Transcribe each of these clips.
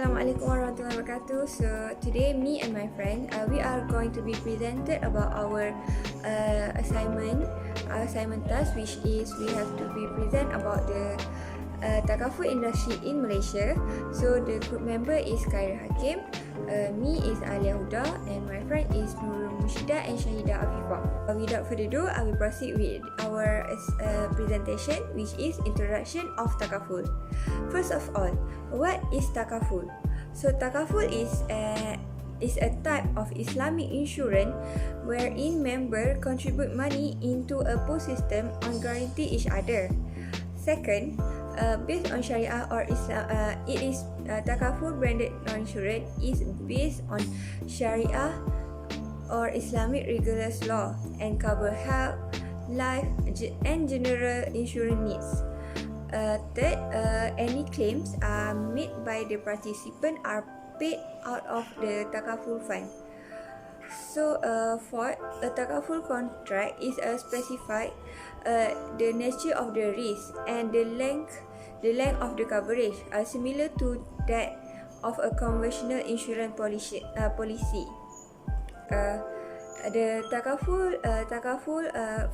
Assalamualaikum warahmatullahi wabarakatuh. So today me and my friend we are going to be presented about our assignment task, which is we have to be present about the Takaful industry in Malaysia. So the group member is Khairil, Hakim, me is Alieya, Huda, and my friend is Nurul, Murshida and Syahida, Afifah. Without further ado, I will proceed with our presentation, which is Introduction of Takaful. First of all, what is Takaful? So Takaful is a type of Islamic insurance wherein members contribute money into a pool system on guarantee each other. Second, based on Sharia or Islam, it is Takaful branded non-insurance is based on Sharia or Islamic rigorous law and cover health, life and general insurance needs. Third, any claims are made by the participant are paid out of the Takaful fund. So, fourth, a Takaful contract is specified the nature of the risk and the length of the coverage are similar to that of a conventional insurance policy. The Takaful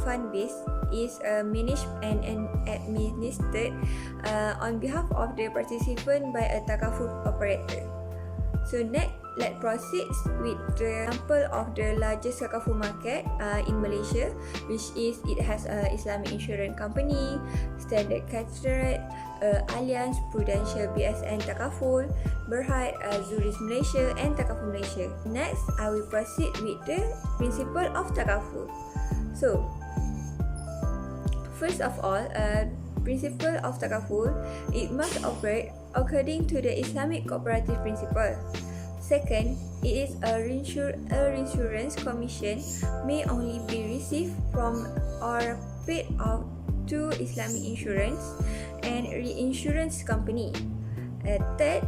fund base is managed and administered on behalf of the participant by a Takaful operator. So next, let's proceed with the example of the largest Takaful market in Malaysia, which is it has Islamic insurance company, Standard Chartered, Allianz, Prudential, BSN Takaful, Berhad, Zurich Malaysia and Takaful Malaysia. Next, I will proceed with the principle of Takaful. So, first of all, principle of Takaful, it must operate according to the Islamic cooperative principle. Second, it is a reinsurance commission may only be received from or paid out to Islamic insurance and reinsurance company. Third,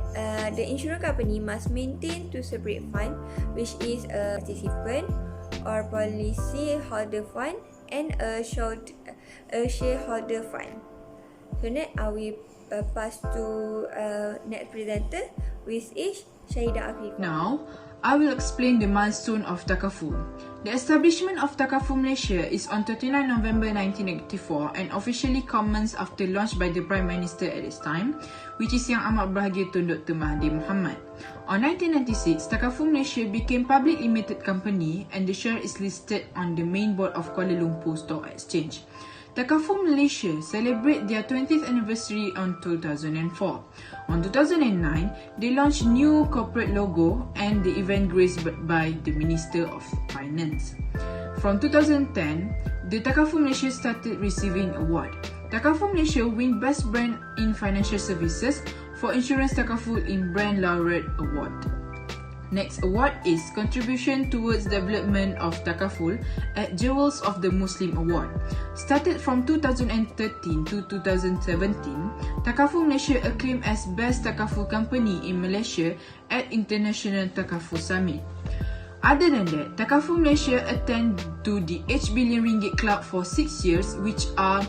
the insurance company must maintain two separate fund, which is a participant or policy holder fund and a shareholder fund. So next, I will pass to next presenter, which is Syahida Afifah. Now, I will explain the milestone of Takaful. The establishment of Takaful Malaysia is on 29 November 1984 and officially commenced after launch by the Prime Minister at this time, which is Yang Amat Berbahagia Tun Dr. Mahathir Mohamad. On 1996, Takaful Malaysia became public limited company and the share is listed on the main board of Kuala Lumpur Stock Exchange. Takaful Malaysia celebrate their 20th anniversary on 2004. On 2009, they launched new corporate logo and the event graced by the Minister of Finance. From 2010, the Takaful Malaysia started receiving award. Takaful Malaysia win Best Brand in Financial Services for Insurance Takaful in Brand Laureate Award. Next award is Contribution Towards Development of Takaful at Jewels of the Muslim Award. Started from 2013 to 2017, Takaful Malaysia acclaimed as Best Takaful Company in Malaysia at International Takaful Summit. Other than that, Takaful Malaysia attend to the H Billion Ringgit Club for 6 years, which are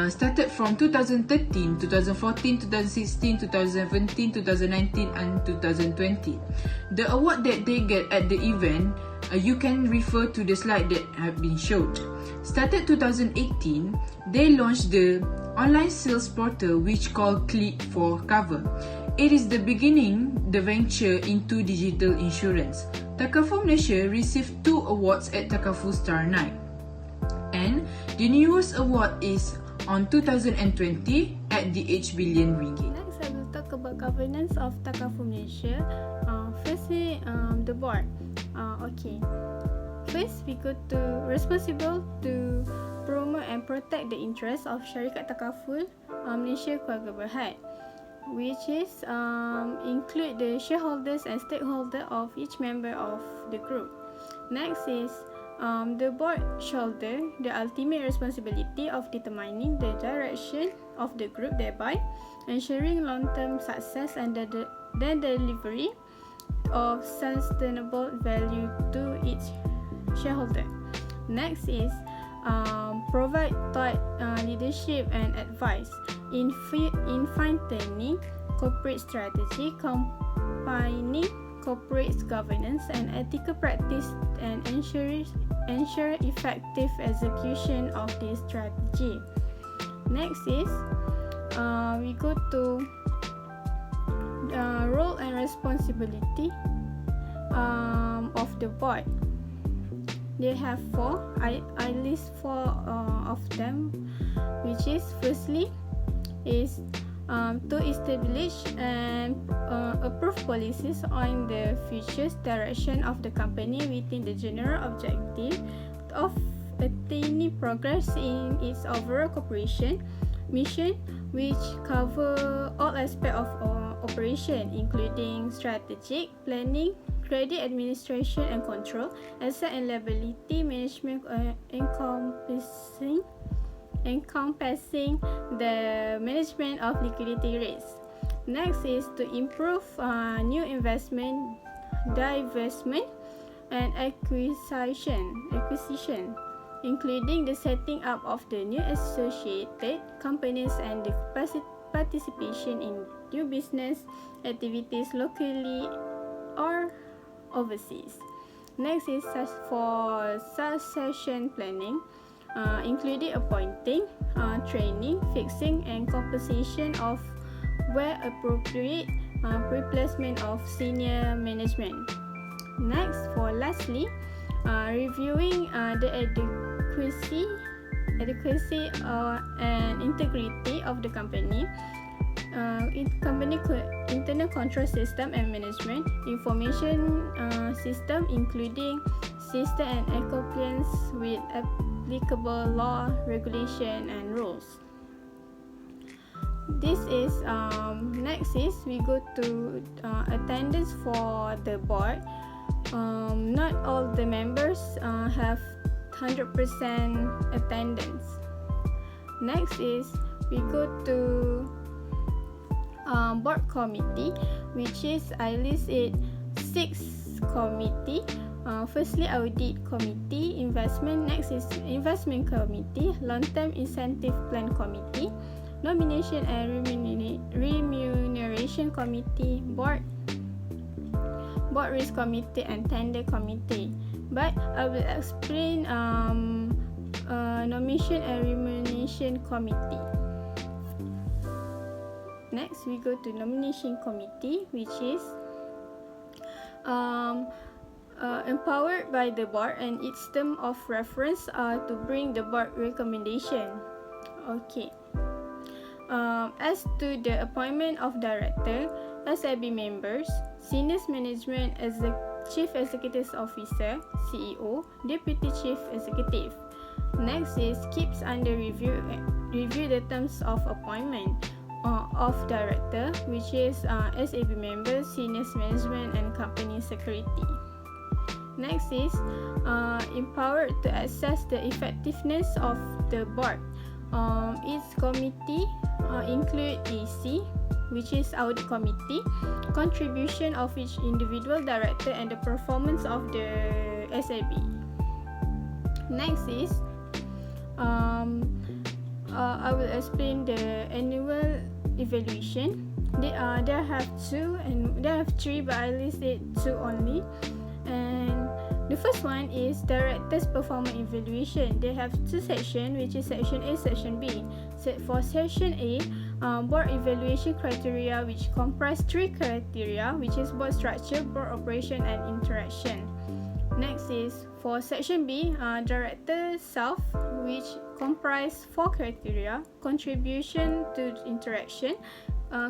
started from 2013, 2014, 2016, 2017, 2019 and 2020. The award that they get at the event, you can refer to the slide that have been showed. Started 2018, they launched the online sales portal which called Click for Cover. It is the beginning the venture into digital insurance. Takaful Malaysia received 2 awards at Takaful Star Night. And the newest award is on 2020 at the H Billion Ringgit. Next, I will talk about governance of Takaful Malaysia. Firstly, the board. First, we go to responsible to promote and protect the interests of Syarikat Takaful Malaysia Keluarga Berhad, which is include the shareholders and stakeholders of each member of the group. Next is the board shoulder the ultimate responsibility of determining the direction of the group, thereby ensuring long-term success and the delivery of sustainable value to each shareholder. Next is provide thought leadership and advice in fine-tuning corporate strategy, combining corporate governance and ethical practice and ensure effective execution of this strategy. Next is we go to role and responsibility of the board. They have four. I list four of them, which is firstly is to establish and approve policies on the future direction of the company within the general objective of attaining progress in its overall corporation mission, which cover all aspects of operation, including strategic planning, credit administration and control, asset and liability management, encompassing the management of liquidity risk. Next is to improve new investment, divestment, and acquisition, including the setting up of the new associated companies and the participation in new business activities locally or overseas. Next is for succession planning, including appointing, training, fixing, and compensation of, where appropriate, replacement of senior management. Next, for lastly, reviewing the adequacy and integrity of the company, internal control system and management, information system, including system and compliance with applicable law, regulation, and rules. This is next is we go to attendance for the board. Not all the members have 100% attendance. Next is we go to board committee, which is I list it 6 committee. Firstly, audit committee, investment. Next is investment committee, long-term incentive plan committee, nomination and remuneration committee, board risk committee, and tender committee. But I will explain nomination and remuneration committee. Next, we go to nomination committee, which is empowered by the board and its term of reference to bring the board recommendation. Okay. As to the appointment of director, SIB members, senior management as the Chief Executive Officer, CEO, Deputy Chief Executive. Next is keeps under review the terms of appointment of director, which is SAB members, senior management, and company security. Next is empowered to assess the effectiveness of the board. Its committee include AC, which is audit committee, contribution of each individual director, and the performance of the SAB. Next is I will explain the annual evaluation. There have 2 and there have 3, but I listed 2 only. And the first one is director's performance evaluation. They have 2 sections, which is section A, section B. For section A, board evaluation criteria, which comprise 3 criteria, which is board structure, board operation, and interaction. Next is for section B, director self, which comprise 4 criteria: contribution to interaction,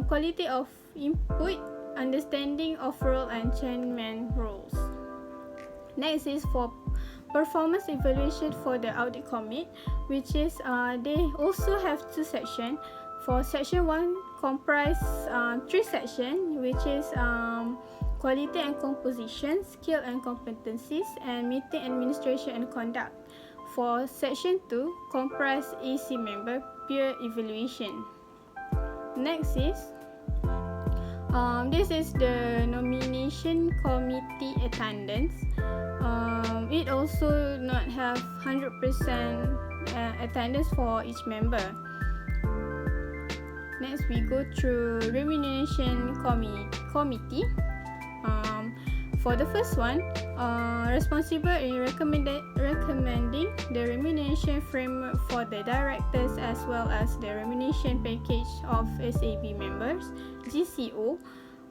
quality of input, understanding of role and chairman roles. Next is for performance evaluation for the audit committee, which is they also have 2 sections. For section 1, comprise 3 sections, which is quality and composition, skill and competencies, and meeting administration and conduct. For section 2, comprise AC member, peer evaluation. Next is this is the nomination committee attendance. It also not have 100% attendance for each member. Next, we go through remuneration committee. For the first one, responsible in recommending the remuneration framework for the directors as well as the remuneration package of SAB members, GCO,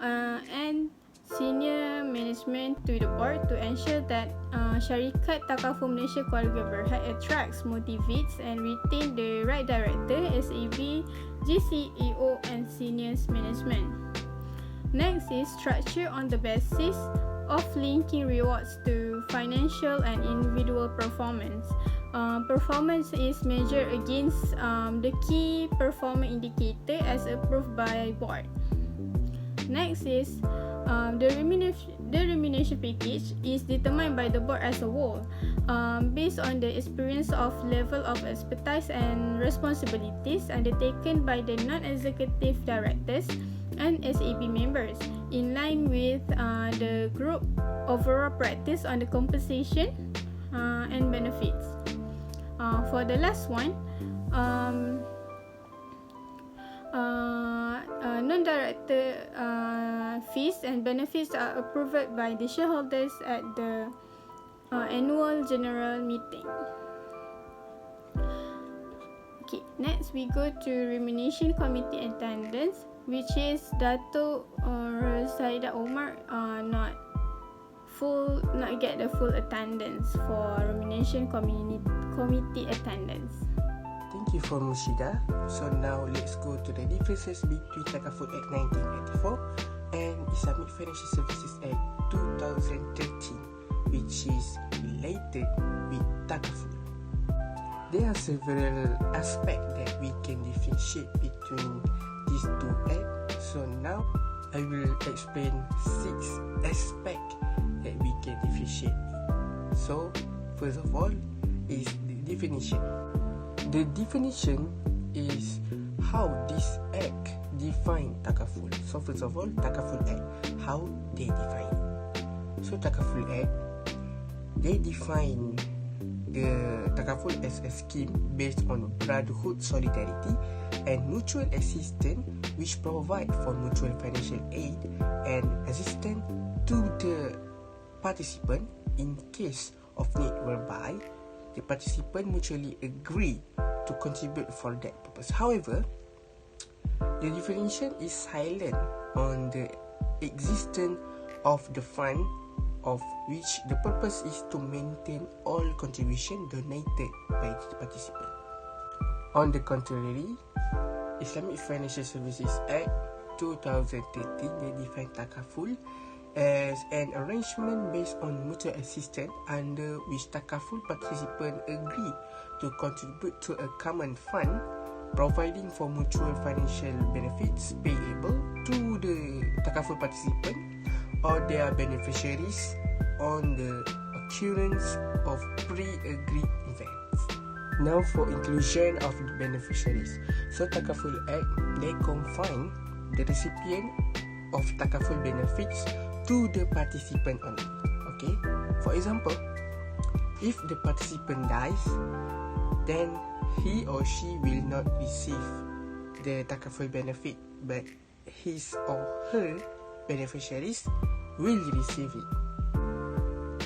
and senior management to the board to ensure that Syarikat Takaful Malaysia Keluarga Berhad attracts, motivates and retain the right director, SAB, GCEO and seniors management. Next is structure on the basis of linking rewards to financial and individual performance. Performance is measured against the key performance indicator as approved by board. Next is the remuneration package is determined by the board as a whole, based on the experience of level of expertise and responsibilities undertaken by the non-executive directors and SAB members, in line with the group overall practice on the compensation and benefits. For the last one, non-director fees and benefits are approved by the shareholders at the annual general meeting. Okay, next we go to remuneration committee attendance, which is Dato Syahida Omar not get the full attendance for remuneration committee attendance. Thank you for Murshida. So now let's go to the differences between Takaful Act 1984 and Islamic Financial Services Act 2013, which is related with Takaful. There are several aspects that we can differentiate between these two acts. So now I will explain 6 aspects that we can differentiate. So first of all is the definition. The definition is how this act define Takaful. So first of all, Takaful Act, how they define. So Takaful Act, they define the Takaful as a scheme based on brotherhood, solidarity and mutual assistance, which provide for mutual financial aid and assistance to the participant in case of need, whereby the participant mutually agree to contribute for that purpose. However, the definition is silent on the existence of the fund, of which the purpose is to maintain all contribution donated by the participant. On the contrary, Islamic Financial Services Act 2013, they define Takaful as an arrangement based on mutual assistance under which Takaful participants agree to contribute to a common fund, providing for mutual financial benefits payable to the Takaful participant or their beneficiaries on the occurrence of pre-agreed events. Now for inclusion of the beneficiaries. So Takaful Act, they confine the recipient of Takaful benefits to the participant only. Okay, for example, if the participant dies, then he or she will not receive the Takaful benefit, but his or her beneficiaries will receive it.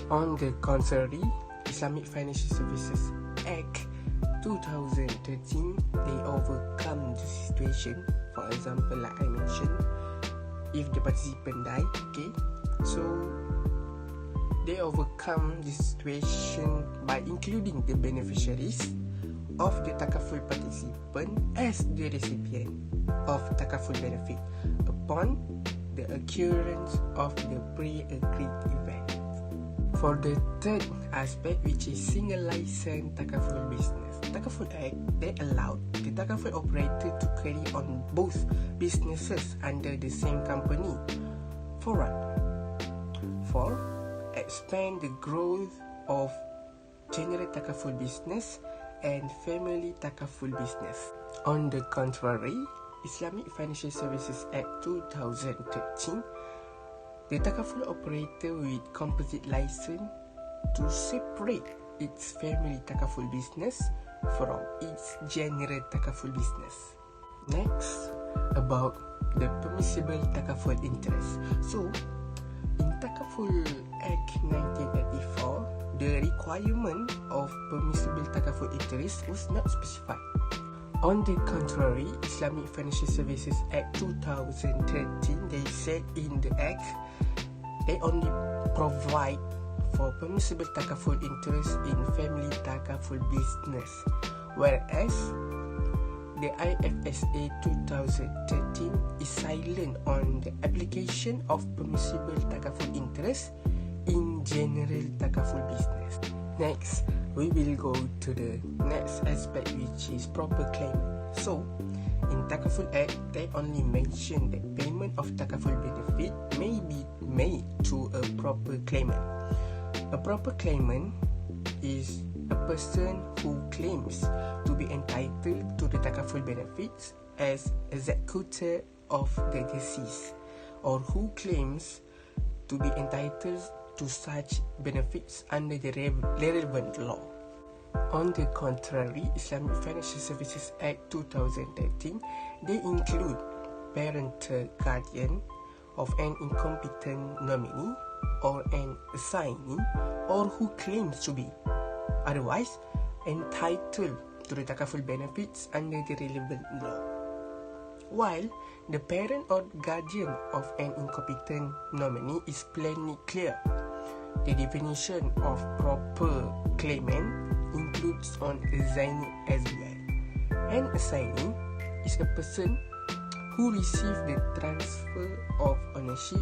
On the contrary, Islamic Financial Services Act 2013, they overcome the situation. For example, like I mentioned, if the participant die, okay, so they overcome the situation by including the beneficiaries of the Takaful participant as the recipient of Takaful benefit upon the occurrence of the pre-agreed event. For the third aspect, which is single license Takaful business, Takaful Act, they allowed the Takaful operator to carry on both businesses under the same company. For what? For expand the growth of general Takaful business and family Takaful business. On the contrary, Islamic Financial Services Act 2013, the Takaful operator with composite license to separate its family Takaful business from its general Takaful business. Next, about the permissible takaful interest. So, in Takaful Act 1984, the requirement of permissible takaful interest was not specified. On the contrary, Islamic Financial Services Act 2013, they said in the Act, they only provide for permissible takaful interest in family takaful business, whereas the IFSA 2013 is silent on the application of permissible takaful interest in general takaful business. Next, we will go to the next aspect, which is proper claimant. So, in Takaful Act, they only mention that payment of takaful benefit may be made to a proper claimant. A proper claimant is a person who claims to be entitled to the takaful benefits as executor of the deceased, or who claims to be entitled to such benefits under the relevant law. On the contrary, Islamic Financial Services Act 2013, they include parental guardian of an incompetent nominee or an assignee, or who claims to be otherwise entitled to the takaful benefits under the relevant law. While the parent or guardian of an incompetent nominee is plainly clear, the definition of proper claimant includes an assignee as well. An assignee is a person who receives the transfer of ownership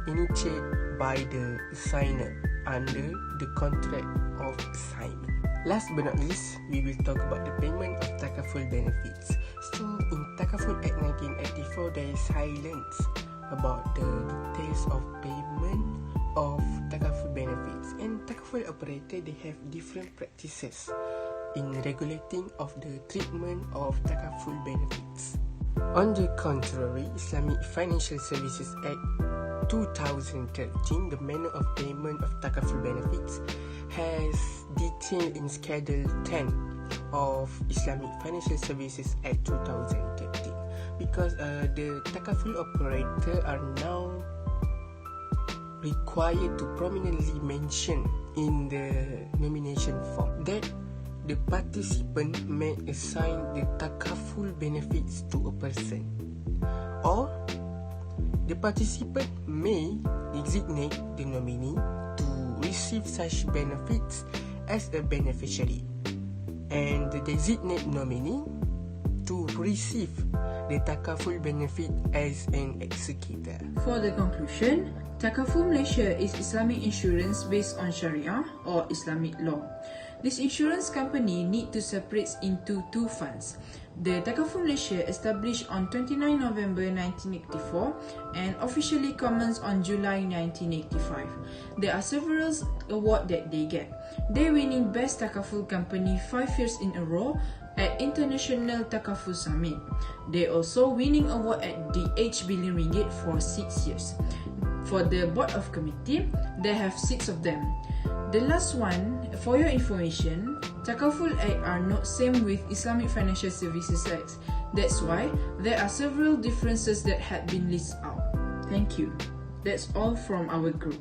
initiated by the assigner under the contract of assignment. Last but not least, we will talk about the payment of takaful benefits. So, in Takaful Act 1984, there is silence about the details of payment of takaful benefits, and takaful operator, they have different practices in regulating of the treatment of takaful benefits. On the contrary, Islamic Financial Services Act 2013, the manner of payment of takaful benefits has detailed in Schedule 10 of Islamic Financial Services Act 2013, because the takaful operator are now required to prominently mention in the nomination form that the participant may assign the takaful benefits to a person, or the participant may designate the nominee to receive such benefits as a beneficiary, and the designated nominee to receive the takaful benefit as an executor. For the conclusion, Takaful Malaysia is Islamic insurance based on Sharia or Islamic law. This insurance company need to separate into two funds. The Takaful Malaysia established on 29 November 1984 and officially commenced on July 1985. There are several awards that they get. They winning Best Takaful Company 5 years in a row at International Takaful Summit. They also winning award at the H Billion Ringgit for 6 years. For the board of committee, they have 6 of them. The last one, for your information, Takaful Act are not same with Islamic Financial Services Act. That's why there are several differences that had been listed out. Thank you. That's all from our group.